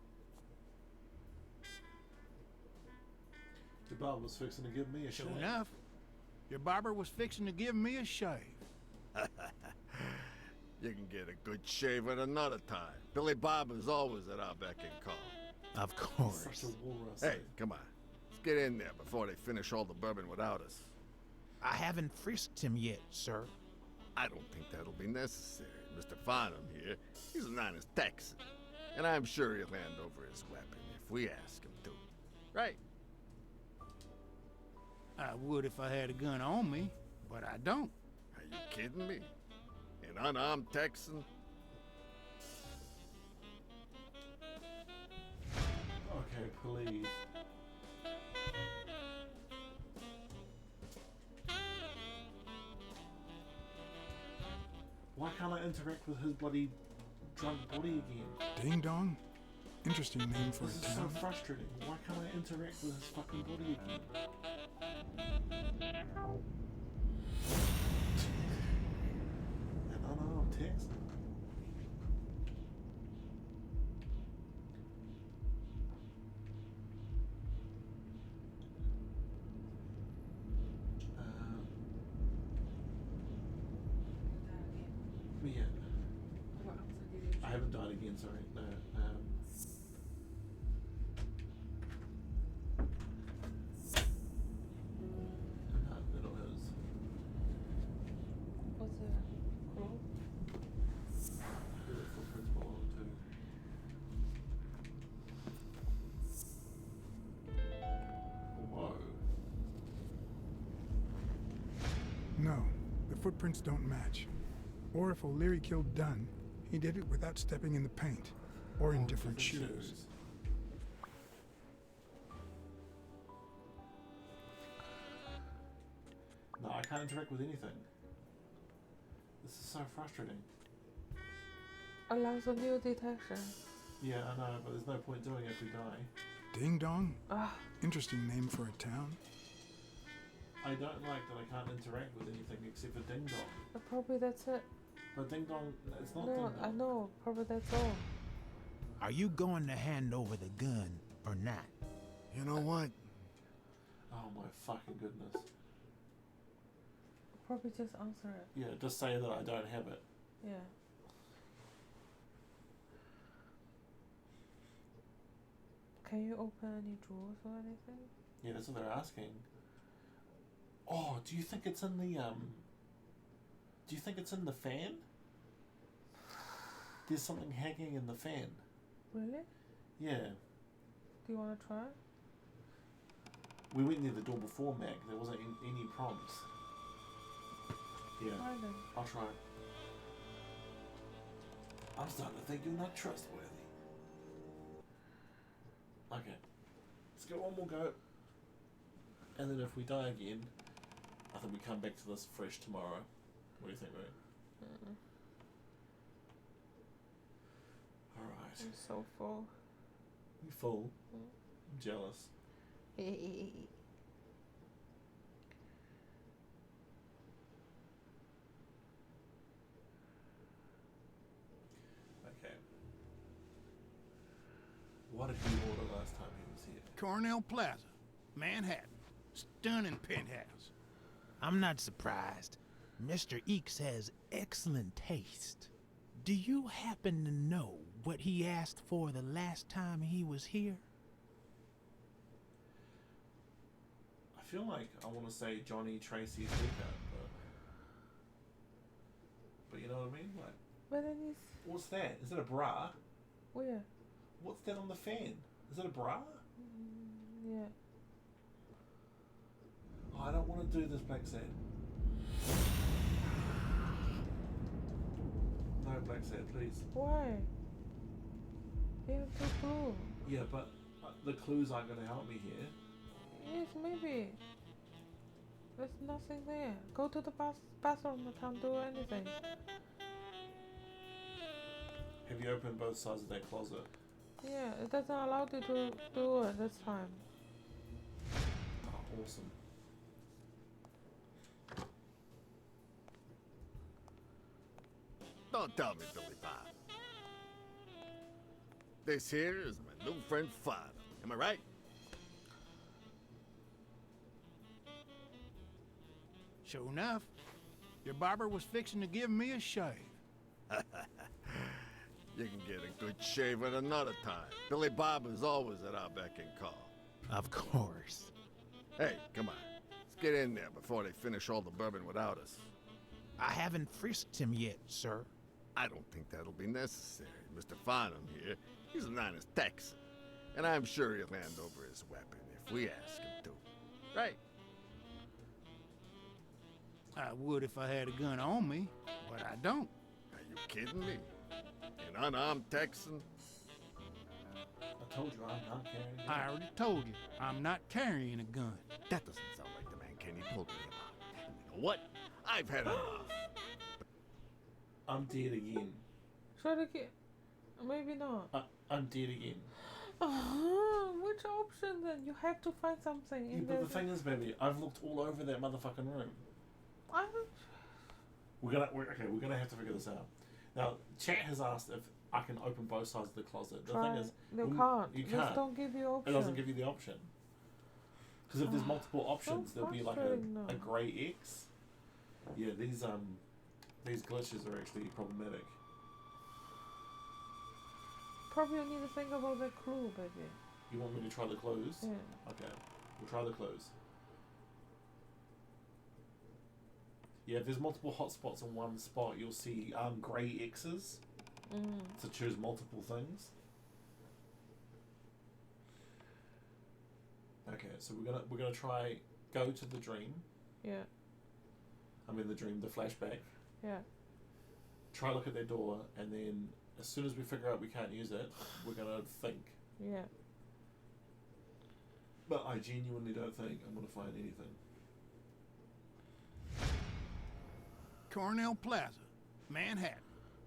The barber was fixing to give me a Sure shave. enough, your barber was fixing to give me a shave. You can get a good shave at another time. Billy Bob is always at our beck and call. Of course. Such a walrus. Hey, come on. Let's get in there before they finish all the bourbon without us. I haven't frisked him yet, sir. I don't think that'll be necessary. Mr. Farnham here, he's an honest Texan. And I'm sure he'll hand over his weapon if we ask him to. Right? I would if I had a gun on me, but I don't. Are you kidding me? An unarmed Texan? Okay, please. Why can't I interact with his bloody drunk body again? Ding Dong? Interesting name for This a is so town. frustrating. Why can't I interact with his fucking body again? An unarmed text? Yeah. I haven't died again, sorry. No. They're not his. What's a crow? Who the footprints belong to? Whoa. No, the footprints don't match. Or if O'Leary killed Dunn, he did it without stepping in the paint, or in different shoes. No, I can't interact with anything. This is so frustrating. Allows a new detection. Yeah, I know, but there's no point doing it if we die. Ding Dong? Ah, Interesting name for a town. I don't like that I can't interact with anything except for Ding Dong. probably that's it. But Ding Dong, it's not Ding No, Dong. I know. Probably that's all. Are you going to hand over the gun or not? You know what? Oh my fucking goodness. Probably just answer it. Yeah, just say that I don't have it. Yeah. Can you open any drawers or anything? Yeah, that's what they're asking. Oh, do you think it's in the do you think it's in the fan? There's something hanging in the fan. Really? Yeah. Do you want to try? We went near the door before, Mac. There wasn't any prompts. Yeah. Try then. I'll try. I'm starting to think you're not trustworthy. Okay. Let's go one more go. And then if we die again, I think we come back to this fresh tomorrow. What do you think, mate? Alright. I'm so full. You full? I'm jealous. Okay. What did you order last time he was here? Cornell Plaza, Manhattan. Stunning penthouse. I'm not surprised. Mr. Eeks has excellent taste. Do you happen to know what he asked for the last time he was here? I feel like I want to say Johnny Tracy's haircut, but you know what I mean? Like, But then he's what's that? Is that a bra? where? What's that on the fan? Is that a bra? Yeah. Oh, I don't want to do this, Blacksad. No, Blacksad, please. Why? You have to clue. Yeah, but the clues aren't going to help me here. Yes, maybe. There's nothing there. Go to the bathroom. I can't do anything. Have you opened both sides of that closet? Yeah, it doesn't allow you to do it this time. Oh, awesome. Don't tell me, Billy Bob. This here is my new friend Father. Am I right? Sure enough, your barber was fixing to give me a shave. You can get a good shave at another time. Billy Bob is always at our beck and call. Of course. Hey, come on. Let's get in there before they finish all the bourbon without us. I haven't frisked him yet, sir. I don't think that'll be necessary. Mr. Farnham here, he's an honest Texan. And I'm sure he'll hand over his weapon if we ask him to. Right? I would if I had a gun on me, but I don't. Are you kidding me? An unarmed Texan? I told you I'm not carrying a gun. I already told you, I'm not carrying a gun. That doesn't sound like the man Kenny told me about. You know what? I've had enough. I'm dead again. Try to get. Maybe not. I'm dead again. Which option then? You have to find something Yeah, in but there. the thing is, baby, I've looked all over that motherfucking room. I don't. We're gonna have to figure this out. Now, chat has asked if I can open both sides of the closet. The thing is, You when- can't. You Just can't. don't give you It option. doesn't give you the option. Because if there's multiple options, there'll be like frustrating now. a grey X. Yeah, these glitches are actually problematic. Probably you need to think about the clue, baby. You want me to try the clues? Yeah. Okay, we'll try the clues. Yeah, if there's multiple hotspots in one spot, you'll see grey X's to choose multiple things. Okay, so we're gonna try go to the dream. Yeah. I mean the flashback. Yeah. Try look at their door, and then as soon as we figure out we can't use it, we're gonna think. Yeah. But I genuinely don't think I'm gonna find anything. Cornell Plaza, Manhattan.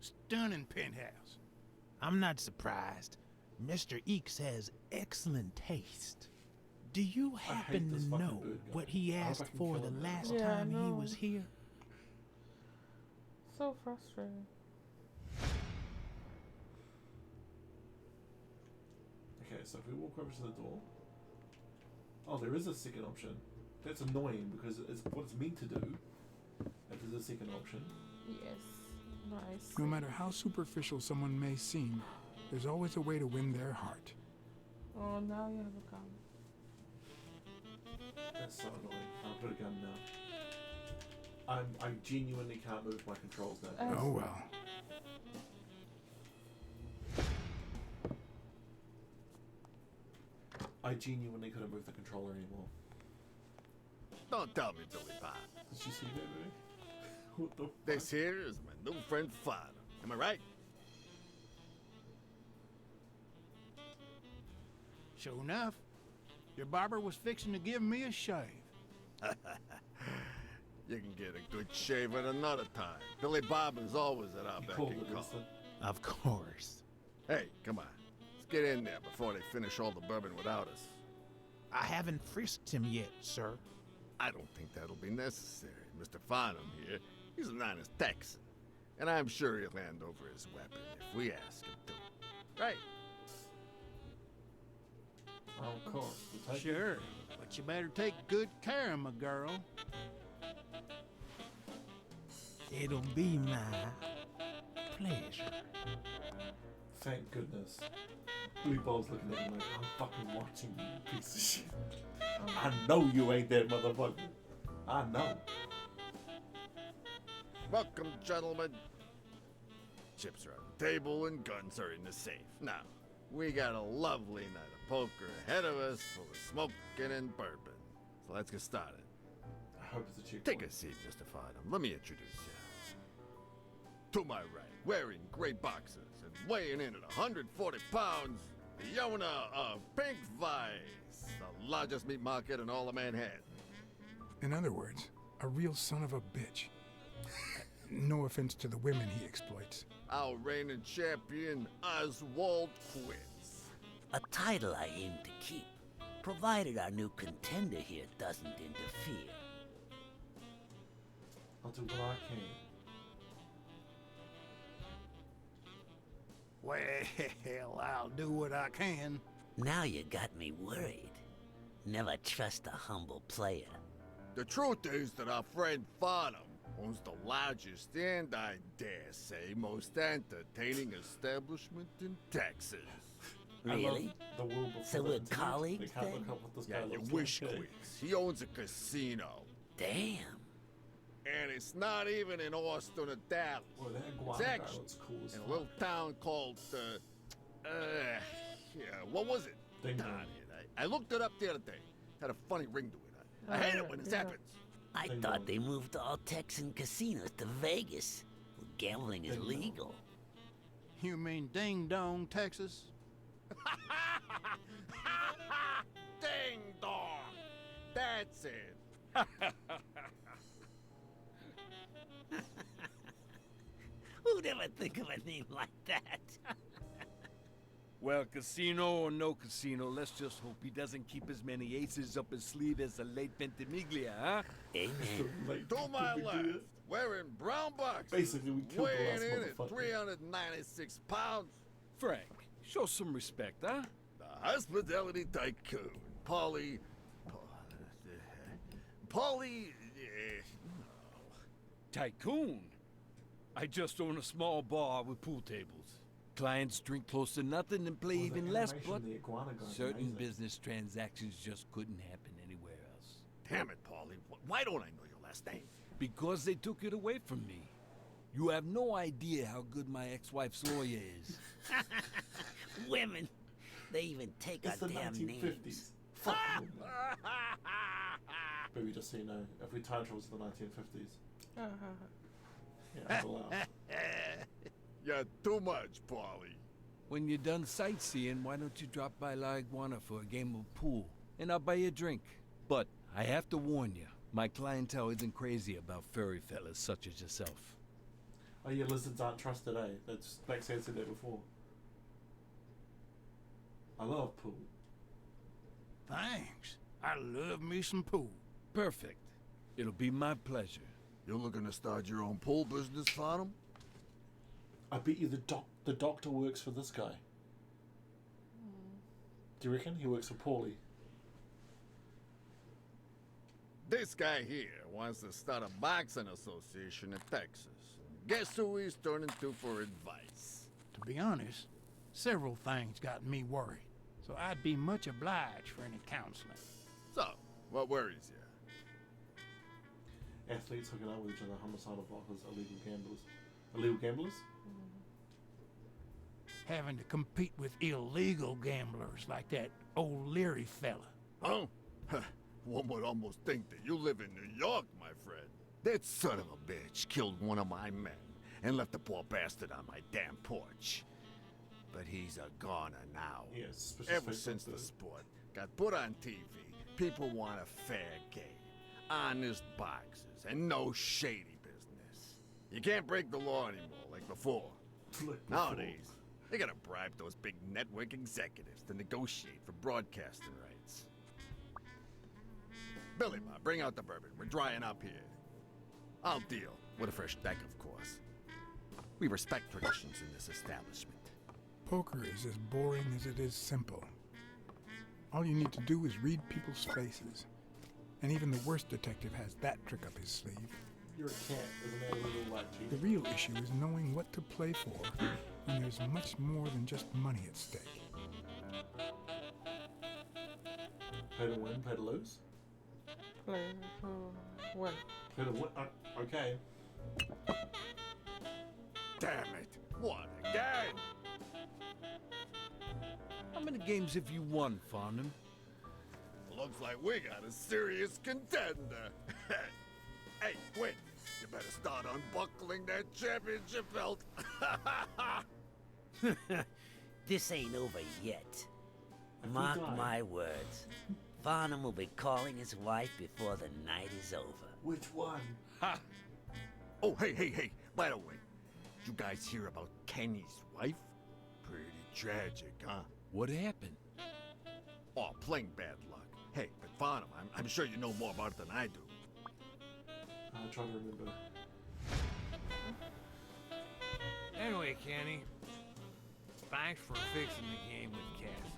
Stunning penthouse. I'm not surprised. Mr. Eeks has excellent taste. Do you happen this to fucking know bird guy. what he I hope I asked can for kill the him. last Yeah, I time he know. was here? So frustrating. Okay, so if we walk over to the door. Oh, there is a second option. That's annoying because it's what it's meant to do. If there's a second option. Yes. Nice. No matter how superficial someone may seem, there's always a way to win their heart. Oh, now you have a gun. That's so annoying. I'll put a gun now. I genuinely can't move my controls now. Oh well. I genuinely couldn't move the controller anymore. Don't tell me, Billy Bob. Did you see that, baby? What the fuck? This here is my new friend Father. Am I right? Sure enough, your barber was fixing to give me a shave. You can get a good shave at another time. Billy Bob is always at our You beck called and it, call. mister. Of course. Hey, come on. Let's get in there before they finish all the bourbon without us. I haven't frisked him yet, sir. I don't think that'll be necessary. Mr. Farnham here, he's an honest Texan. And I'm sure he'll hand over his weapon if we ask him to. Right? Oh, of course. We'll take it. Sure, but you better take good care of my girl. It'll be my pleasure. Thank goodness. Blue Ball's looking at me like, I'm fucking watching you, you piece of shit. I know you ain't that motherfucker. I know. Welcome, gentlemen. Chips are on the table and guns are in the safe. Now, we got a lovely night of poker ahead of us, full of smoking and bourbon. So let's get started. I hope it's a chick. Take a seat, Mr. Farnham. Let me introduce you. To my right, wearing gray boxers and weighing in at 140 pounds, the owner of Pink Vice, the largest meat market in all of Manhattan. In other words, a real son of a bitch. No offense to the women he exploits. Our reigning champion, Oswald Quince. A title I aim to keep, provided our new contender here doesn't interfere. I'll do what I can. Well, I'll do what I can. Now you got me worried. Never trust a humble player. The truth is that our friend Farnham owns the largest and, I dare say, most entertaining establishment in Texas. Really? The world before So the we're internet. colleagues They can't then? look up what this Yeah, guy you looks wish, like. Quince. He owns a casino. Damn. And it's not even in Austin or Dallas. Well, that It's iguana guy actually looks cool as in a fuck. little town called, what was it? Ding Darn dong. it. I looked it up the other day. Had a funny ring to it. I hate it when this happens. I Ding thought dong. they moved all Texan casinos to Vegas, where gambling is Ding dong. legal. You mean Ding Dong, Texas? Ding dong! That's it. Who'd ever think of a name like that? Well, casino or no casino, let's just hope he doesn't keep as many aces up his sleeve as the late Ventimiglia, huh? Amen. Like, To my we do left, it. wearing brown boxes. Basically, we killed the weighing last in at motherfucker. 396 pounds. Frank, show some respect, huh? The hospitality tycoon, Polly. Tycoon. I just own a small bar with pool tables. Clients drink close to nothing and play Oh, the even less, animation, but the iguana guy's certain amazing. business transactions just couldn't happen anywhere else. Damn it, Polly. Why don't I know your last name? Because they took it away from me. You have no idea how good my ex-wife's lawyer is. Women, they even take It's our the damn 1950s. names. Fuck them, man. Baby, just so you know, if we time travel to the 1950s, yeah, that's allowed. You're too much, Polly. When you're done sightseeing, why don't you drop by La Iguana for a game of pool, and I'll buy you a drink. But I have to warn you, my clientele isn't crazy about furry fellas such as yourself. Oh yeah, lizards aren't trusted, eh? That's Blacksad said that before. I love pool. Thanks. I love me some pool. Perfect. It'll be my pleasure. You're looking to start your own pool business, Farnham? I bet you the doctor works for this guy. Do you reckon he works for Paulie? This guy here wants to start a boxing association in Texas. Guess who he's turning to for advice? To be honest, several things got me worried, so I'd be much obliged for any counseling. So, what worries you? Athletes hooking up with each other, homicidal blockers, illegal gamblers. Illegal gamblers? Having to compete with illegal gamblers like that old Leary fella. Huh? One would almost think that you live in New York, my friend. That son of a bitch killed one of my men and left the poor bastard on my damn porch. But he's a goner now. Yeah, suspicious Ever face since like the that. sport got put on TV, people want a fair game, honest boxes, and no shady business. You can't break the law anymore like before. Like Nowadays, they gotta bribe those big network executives to negotiate for broadcasting rights. Billy Bob, bring out the bourbon. We're drying up here. I'll deal with a fresh deck, of course. We respect traditions in this establishment. Poker is as boring as it is simple. All you need to do is read people's faces. And even the worst detective has that trick up his sleeve. you're a cat, isn't that a little like The cheating? real issue is knowing what to play for when there's much more than just money at stake. Play to win, play to lose? Play to win. Play to win. Okay. Damn it! What a game! How many games have you won, Farnham? Looks like we got a serious contender. Hey, Quinn, you better start unbuckling that championship belt. This ain't over yet. Have we Mark died? my words. Farnham will be calling his wife before the night is over. Which one? Ha! Oh, hey, by the way, you guys hear about Kenny's wife? Pretty tragic, huh? What happened? Oh, plain bad luck. Hey, but Farnham, I'm sure you know more about it than I do. I'm trying to remember. Anyway, Kenny, thanks for fixing the game with Cassie.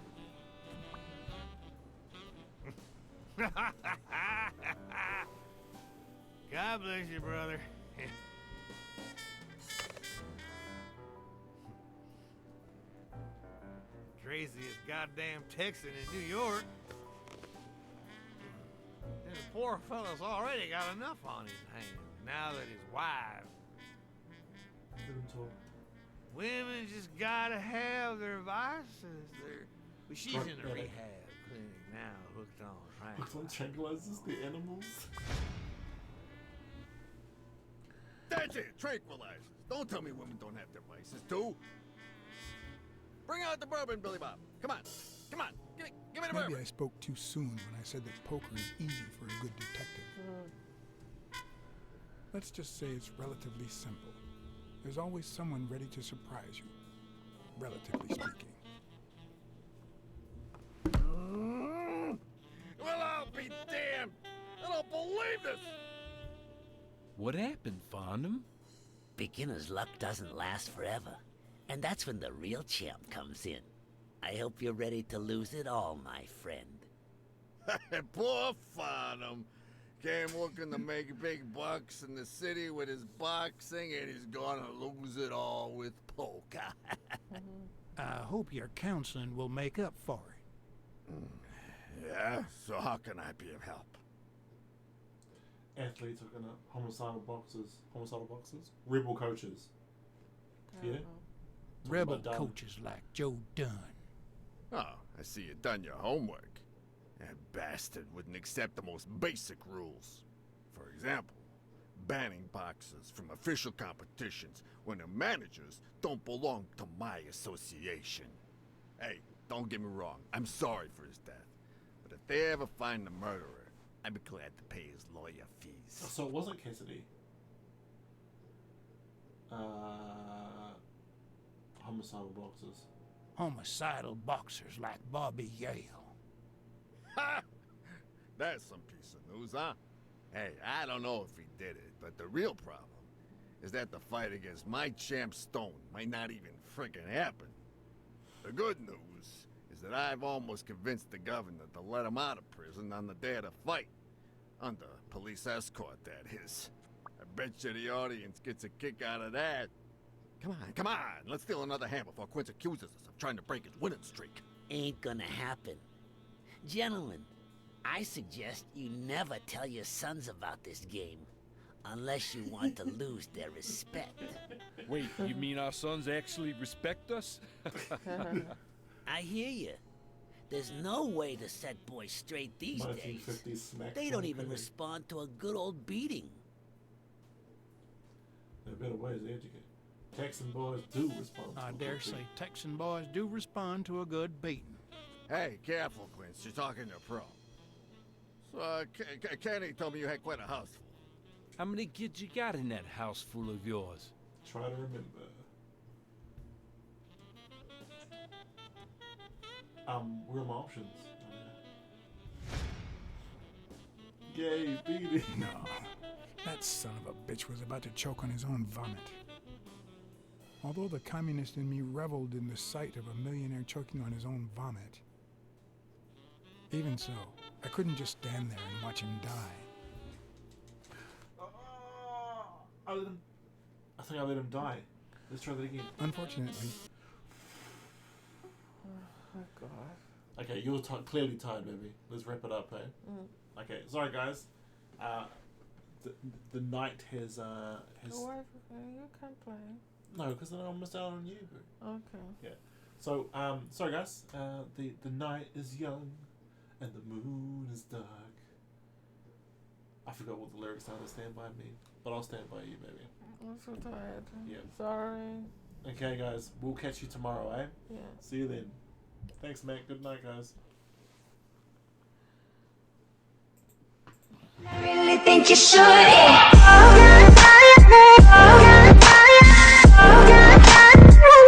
God bless you, brother. Craziest goddamn Texan in New York. And the poor fella's already got enough on his hands now that his wife. Let him talk. Women just gotta have their vices. But she's Drug in a addict. rehab clinic now, hooked on Looks like tranquilizes the animals. That's it, tranquilizers. Don't tell me women don't have their vices, too. Bring out the bourbon, Billy Bob. Come on, give me the Maybe bourbon. I spoke too soon when I said that poker is easy for a good detective. Let's just say it's relatively simple. There's always someone ready to surprise you, relatively speaking. Well, I'll be damned. I don't believe this. What happened, Farnham? Beginner's luck doesn't last forever. And that's when the real champ comes in. I hope you're ready to lose it all, my friend. Poor Farnham. Came looking to make big bucks in the city with his boxing, and he's gonna lose it all with poker. I hope your counseling will make up for it. Yeah, so how can I be of help? Athletes are gonna homicidal boxers. Rebel coaches. Yeah? Rebel about Dunn. coaches like Joe Dunn. Oh, I see you done your homework. That bastard wouldn't accept the most basic rules. For example, banning boxers from official competitions when their managers don't belong to my association. Hey, don't get me wrong, I'm sorry for his death. But if they ever find the murderer, I'd be glad to pay his lawyer fees. So it wasn't Cassidy. Homicidal boxers. Homicidal boxers like Bobby Yale. Ha! That's some piece of news, huh? Hey, I don't know if he did it, but the real problem is that the fight against my champ Stone might not even frickin' happen. The good news is that I've almost convinced the governor to let him out of prison on the day of the fight. Under police escort, that is. I bet you the audience gets a kick out of that. Come on, let's steal another hand before Quince accuses us of trying to break his winning streak. Ain't gonna happen. Gentlemen, I suggest you never tell your sons about this game. Unless you want to lose their respect. Wait, you mean our sons actually respect us? I hear you. There's no way to set boys straight these days. 1950s smack They don't talk, even eh? respond to a good old beating. There are better ways to educate. Texan boys do respond. to I a dare good say beat. Texan boys do respond to a good beating. Hey, careful, Quince. You're talking to a pro. So, Kenny told me you had quite a house full. How many kids you got in that house full of yours? Try to remember. What are my options? Yay, beat it. No, that son of a bitch was about to choke on his own vomit. Although the communist in me reveled in the sight of a millionaire choking on his own vomit, even so, I couldn't just stand there and watch him die. I think I let him die. Let's try that again. Unfortunately. Oh my god. Okay, you're clearly tired, baby. Let's wrap it up, eh? Okay, sorry guys. The night has Why you can't play? no, because then I'll miss out on you, boo. Okay. Yeah. So sorry guys. The night is young, and the moon is dark. I forgot what the lyrics are to Stand By Me, but I'll stand by you, baby. I'm so tired. Yeah. Sorry. Okay, guys. We'll catch you tomorrow, eh? Yeah. See you then. Thanks, Matt. Good night, guys. I really think you should.